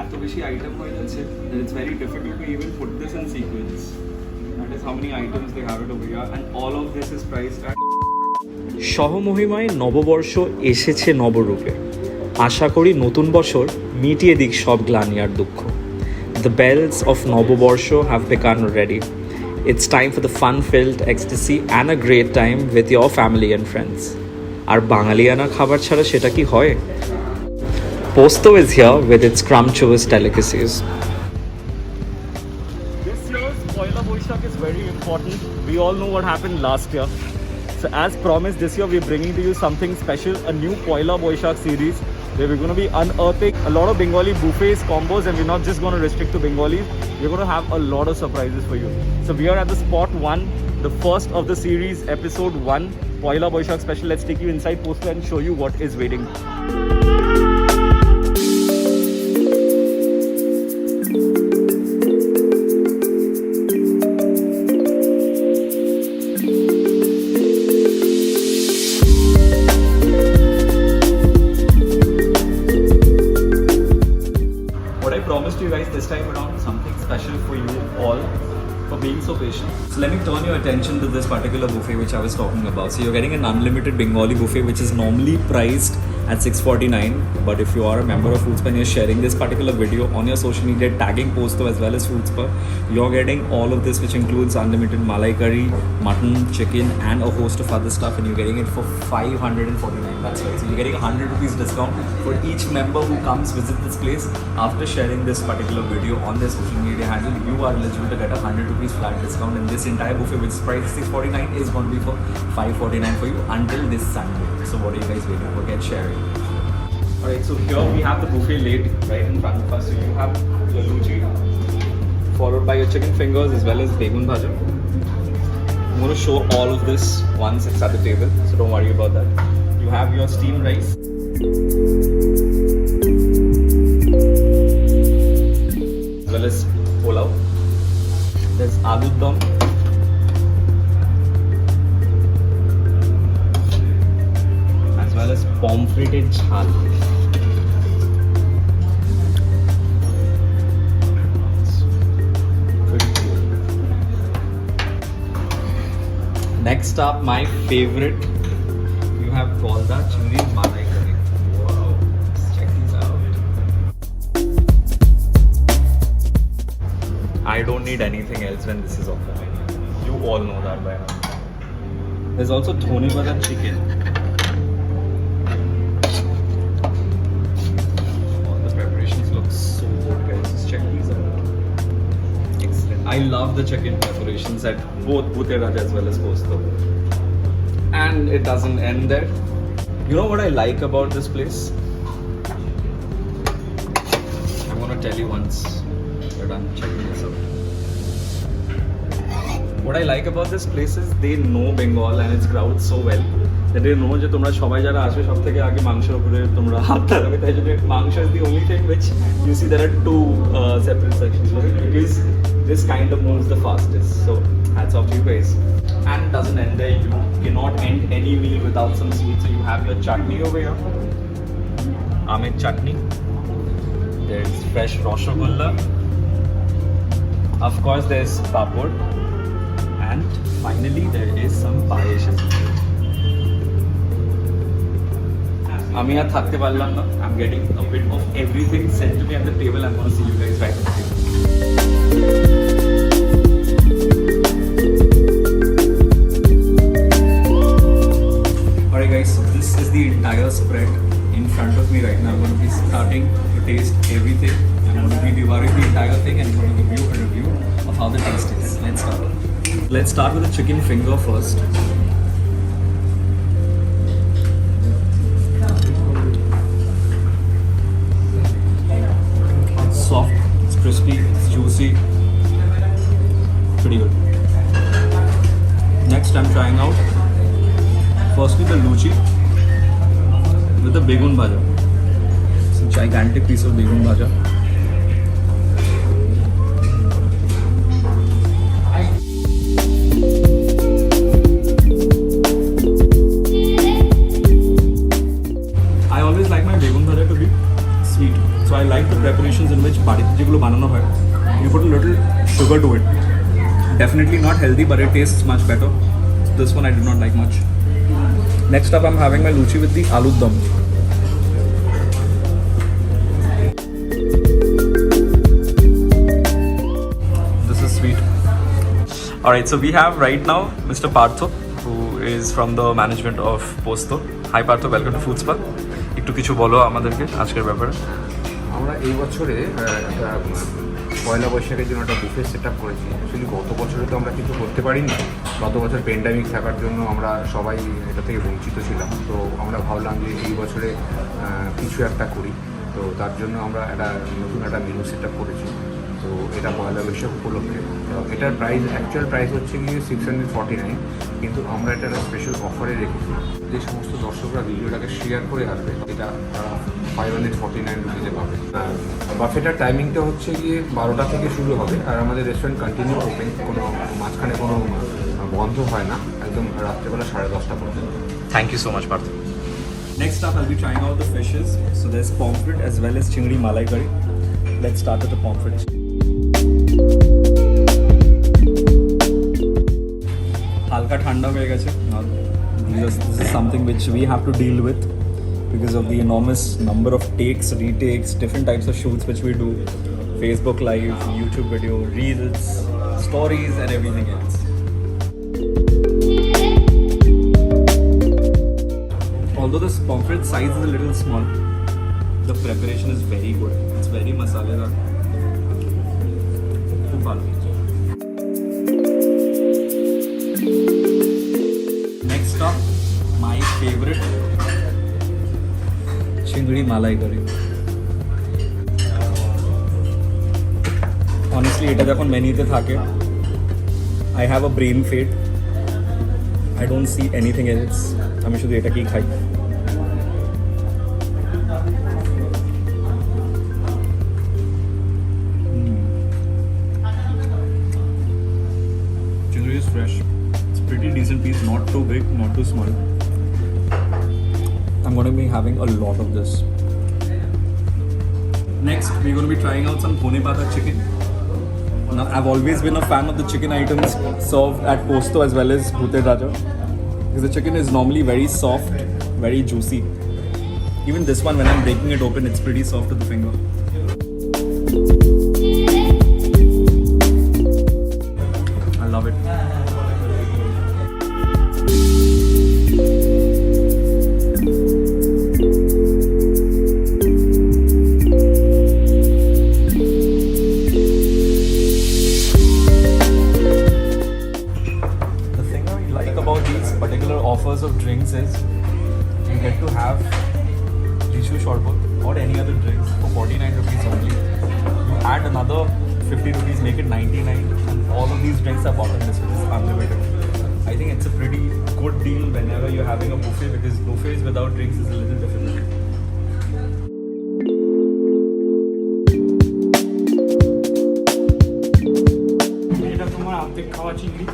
এত বেশি আইটেম হয়ে যাচ্ছে that it's very difficult to even put this in sequence. That is how many items they have it over here, and all of this is priced at সহমহিমায় নববর্ষ এসেছে নবরূপে। আশা করি নতুন বছর মিটিয়ে দিক সব গ্লানি আর দুঃখ। The bells of নববর্ষ have begun already. It's time for the fun-filled ecstasy and a great time with your family and friends. আর বাঙালিয়ানা খাবার ছাড়া সেটা কি হয়? Posto is here with its scrumptious delicacies. This year's Poila Boishakh is very important. We all know what happened last year. So as promised, this year we're bringing to you something special, a new Poila Boishakh series where we're going to be unearthing a lot of Bengali buffets, combos, and we're not just going to restrict to Bengalis. We're going to have a lot of surprises for you. So we are at the spot 1, the first of the series, episode 1, Poila Boishakh special. Let's take you inside Posto and show you what is waiting. Promised you guys this time around something special for you all for being so patient. So let me turn your attention to this particular buffet which I was talking about. So you're getting an unlimited Bengali buffet which is normally priced at $649, but if you are a member of Foodspur and you're sharing this particular video on your social media tagging Posto as well as Foodspur, you're getting all of this which includes unlimited malai curry, mutton, chicken and a host of other stuff, and you're getting it for $549. That's right. So you're getting 100 rupees discount for each member who comes visit this place. After sharing this particular video on their social media handle, you are eligible to get a 100 rupees flat discount, and this entire buffet which is priced $649 is going to be for $549 for you until this Sunday. So what are you guys waiting for? Get sharing. Alright, so here we have the buffet laid right in front of us. So you have your luchi, followed by your chicken fingers as well as begun bhaja. I'm going to show all of this once it's at the table, so don't worry about that. You have your steamed rice. As well as pulao. There's aloo dum. As well as pomfreted jhal. Next up, my favorite. You have Golda Chingri Malai Curry. Wow, let's check these out. I don't need anything else when this is off the menu. You all know that by now. There's also Thoni Badar chicken. Oh, the preparations look so good, guys. Just check these out. Excellent. I love the chicken preparations at both Bhute Raj as well as Posto. And it doesn't end there. You know what I like about this place? I'm gonna tell you once you're done checking this out. What I like about this place is they know Bengal and its crowd so well that they know যে তোমরা সবাই যারা আসবে সব থেকে আগে মাংসের উপরে তোমরা হাত লাগাবে, তাই জন্য মাংস is the only thing which you see there are two separate sections, right? Because this kind of moves the fastest. So hats off to you guys. And it doesn't end there. You cannot end any meal without some sweet. So you have your chutney over here, Amit chutney. There's fresh rasgulla. Of course, there's papad. And finally, there is some payesh as well. আমি আর থাকতে পারলাম না. I'm getting a bit of everything sent to me at the table. I'm going to see you guys right at the table. Alright guys, so this is the entire spread in front of me right now. I'm going to be starting to taste everything. I'm going to be devouring the entire thing and I'm going to give you a review of how the taste is. Let's start. Let's start with the chicken finger first. It's soft, it's crispy, it's juicy. Pretty good. Next I'm trying out firstly the luchi with the begun bhaja. It's a gigantic piece of begun bhaja. occasions in which বাড়িতে যেগুলো বানানো হয়, you put a little sugar to it. Definitely not healthy, but it tastes much better. This one I did not like much. Next up, I'm having my luchi with the aloo dum. This is sweet. Alright, so we have right now Mr. Partho, who is from the management of Posto. Hi Partho, welcome to Food Spa. একটু কিছু বলো আমাদেরকে আজকের ব্যাপারে। আমরা এই বছরে একটা পয়লা বৈশাখের জন্য একটা বুফে সেট আপ করেছি। অ্যাকচুয়ালি গত বছরে তো আমরা কিছু করতে পারিনি, গত বছর প্যান্ডামিক থাকার জন্য আমরা সবাই এটা থেকে বঞ্চিত ছিলাম। তো আমরা ভাবলাম যে এই বছরে কিছু একটা করি, তো তার জন্য আমরা নতুন একটা মেনু সেট আপ করেছি। তো এটা পয়লা বৈশাখ উপলক্ষে। এটার প্রাইস, অ্যাকচুয়াল প্রাইস হচ্ছে গিয়ে 649, কিন্তু আমরা এটা একটা স্পেশাল অফারে রেখেছি। যে সমস্ত দর্শকরা ভিডিওটাকে শেয়ার করে আসবে, এটা তারা 549 রুপিজে পাবে। বাফেটার টাইমিংটা হচ্ছে গিয়ে 12টা থেকে শুরু হবে, আর আমাদের রেস্টুরেন্ট কন্টিনিউ ওপেন, কোনো মাঝখানে কোনো বন্ধ হয় না, একদম রাত্রেবেলা 10:30 পর্যন্ত। Thank you so much Partha. Next up, I'll be trying out the fishes. So there's pomfret as well as chingri malai curry. Let's start with the pomfret. হালকা ঠান্ডা হয়ে গেছে। This is something which we have to deal with because of the enormous number of takes, retakes, different types of shoots which we do. Facebook Live, YouTube video, Reels, stories and everything else. Although this pomfret size is a little small, the preparation is very good. It's very masaledar. Khub bhalo. Next up, my favorite chingri malai curry. Honestly, এটা যখন মেনুতে থাকে, I have a brain fade. I don't see anything else. আমি শুধু এটাকেই খাই। Chingri is fresh. It's a pretty decent piece, not too big, not too small. I'm going to be having a lot of this. Next, we're going to be trying out some Pune Pata chicken. Now, I've always been a fan of the chicken items served at Posto as well as Bhute Raja, because the chicken is normally very soft, very juicy. Even this one, when I'm breaking it open, it's pretty soft to the finger. I love it. The thing I like about these particular offers of drinks is you get to have Lishu Shorbat or any other drinks for 49 rupees only. You add another 50 rupees, make it 99, and all of these drinks are bottomless, which is unlimited. I think it's a pretty good deal whenever you're having a buffet, because buffets without drinks is a little difficult. এটা তোমার আর্ধেক খাওয়া চিংড়ি,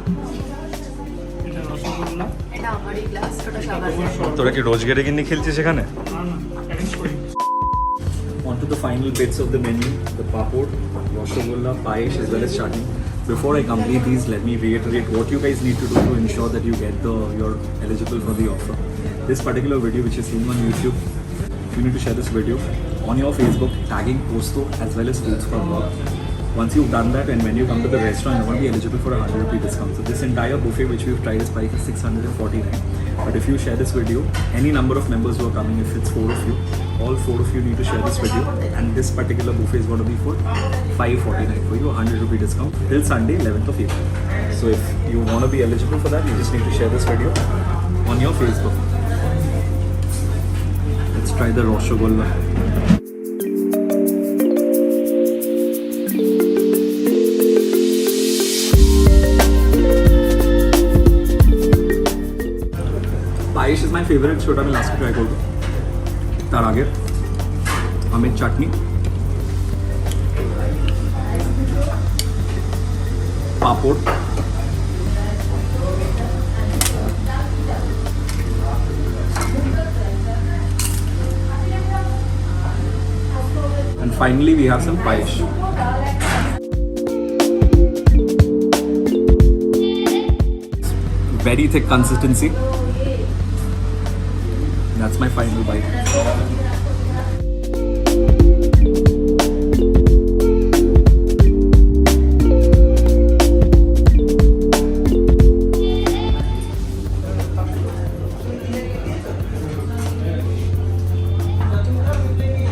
এটা রসগোল্লা, এটা আমারই glass, ওটা সবার। তোরা কি রোজগারে কিনে খেলছিস সেখানে? না না অ্যারেঞ্জ করি। On to the final bits of the menu, the papod, rasgulla, payesh as well as chutney. Before I complete these, let me reiterate what you guys need to do to ensure that you get you're eligible for the offer. This particular video which you're seeing on YouTube, you need to share this video on your Facebook, tagging Posto as well as Foods for Work. Once you've done that, and when you come to the restaurant, you're going to be eligible for a 100 rupee discount. So this entire buffet which we've tried is priced at 649. But if you share this video, any number of members who are coming, if it's 4 of you, all 4 of you need to share this video, and this particular buffet is going to be for 549 for you, 100 rupee discount till Sunday 11th of April. So if you want to be eligible for that, you just need to share this video on your Facebook. Let's try the rasgulla. Payesh is my favorite, so I'm last try করব। তার আগে আমের চাটনি, পাপড়, and finally we have some payesh. Very thick consistency. That's my final bite.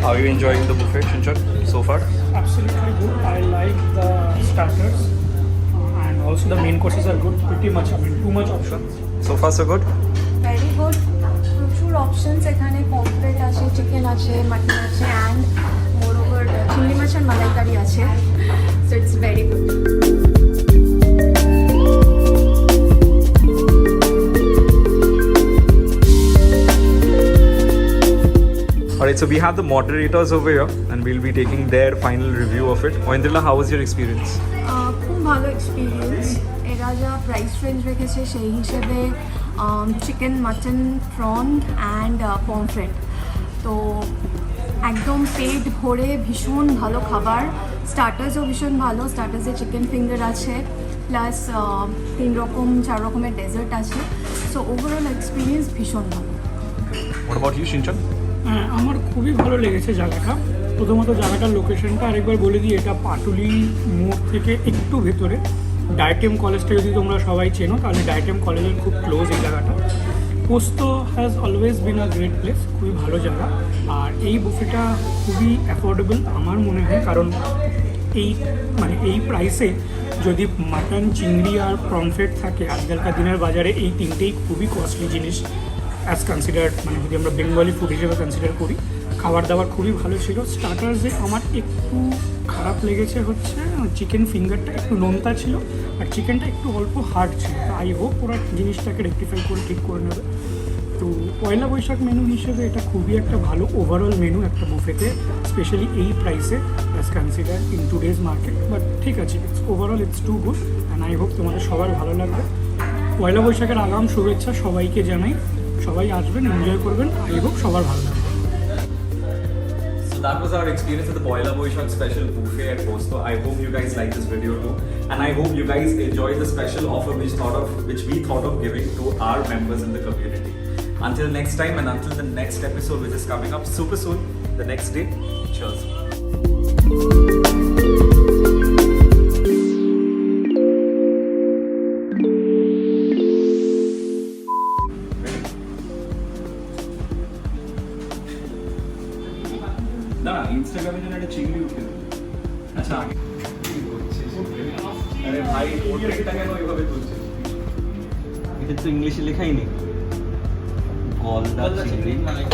How are you enjoying the buffet, Shinchan, so far? Absolutely good. I like the starters and also the main courses are good. Pretty much, I mean, too much options. So far, so good? Very good, প্রচুর options এখানে, pomfret আছে, chicken আছে, mutton আছে and moreover চিংড়ি মাছ আর মালাইকারি আছে, so it's very good. Alright, so we have the moderators over here and we'll be taking their final review of it. Oindrila, how was your experience? খুব ভালো experience. এরা যা price range রেখেছে সেই হিসেবে chicken, mutton, prawn and pomfret, তো একদম পেট ভরে ভীষণ ভালো খাবার। স্টার্টার্সও ভীষণ ভালো, স্টার্টার্সে চিকেন ফিঙ্গার আছে, প্লাস 4 রকমের ডেজার্ট আছে, সো ওভারঅল এক্সপিরিয়েন্স ভীষণ ভালো। What about you, Shinchan? হ্যাঁ, আমার খুবই ভালো লেগেছে জায়গাটা। প্রথমত জায়গাটার লোকেশনটা আরেকবার বলে দিই, এটা পাটুলি মোড় থেকে একটু ভেতরে। ডাইটেম কলেজটা যদি তোমরা সবাই চেনো তাহলে ডাইটেম কলেজের খুব ক্লোজ এই জায়গাটা। পোস্ত has always been a great place, খুবই ভালো জায়গা। আর এই বুফেটা খুবই অ্যাফোর্ডেবল আমার মনে হয়, কারণ এই প্রাইসে যদি মাটন, চিংড়ি আর প্রনফ্রেট থাকে, আজকালকার দিনের বাজারে এই তিনটেই খুবই কস্টলি জিনিস অ্যাজ কনসিডার্ড, মানে যদি আমরা বেঙ্গলি ফুড হিসেবে কনসিডার করি। খাবার দাবার খুবই ভালো ছিল। স্টার্টার্সে আমার একটু খারাপ লেগেছে হচ্ছে চিকেন ফিঙ্গারটা একটু নোনতা ছিল আর চিকেনটা একটু অল্প হার্ড ছিল। তো আই হোপ ওরা জিনিসটাকে রেকটিফাই করে ঠিক করে নেবে। তো পয়লা বৈশাখ মেনু হিসেবে এটা খুবই একটা ভালো ওভারঅল মেনু একটা বুফেতে, স্পেশালি এই প্রাইসে as consider in today's market. But ঠিক আছে, overall it's too good and I hope তোমাদের সবার ভালো লাগবে। পয়লা বৈশাখের আগাম শুভেচ্ছা সবাইকে জানাই, সবাই আসবেন, এনজয় করবেন, আই হোপ সবার ভালো লাগবে। So that was our experience at the Poila Boishak special buffet at Posto. I hope you guys like this video too, and I hope you guys enjoy the special offer which we thought of giving to our members in the community. Until next time and until the next episode, which is coming up super soon, the next day. Cheers. না ইনস্টাগ্রামে যেন একটা চিংড়ি উঠে আচ্ছা আগে আরে ভাই ওটা কেন ওইভাবে তুলছিস? এটা তো ইংলিশে লেখাই নেই। গলদা চিংড়ি মালাই।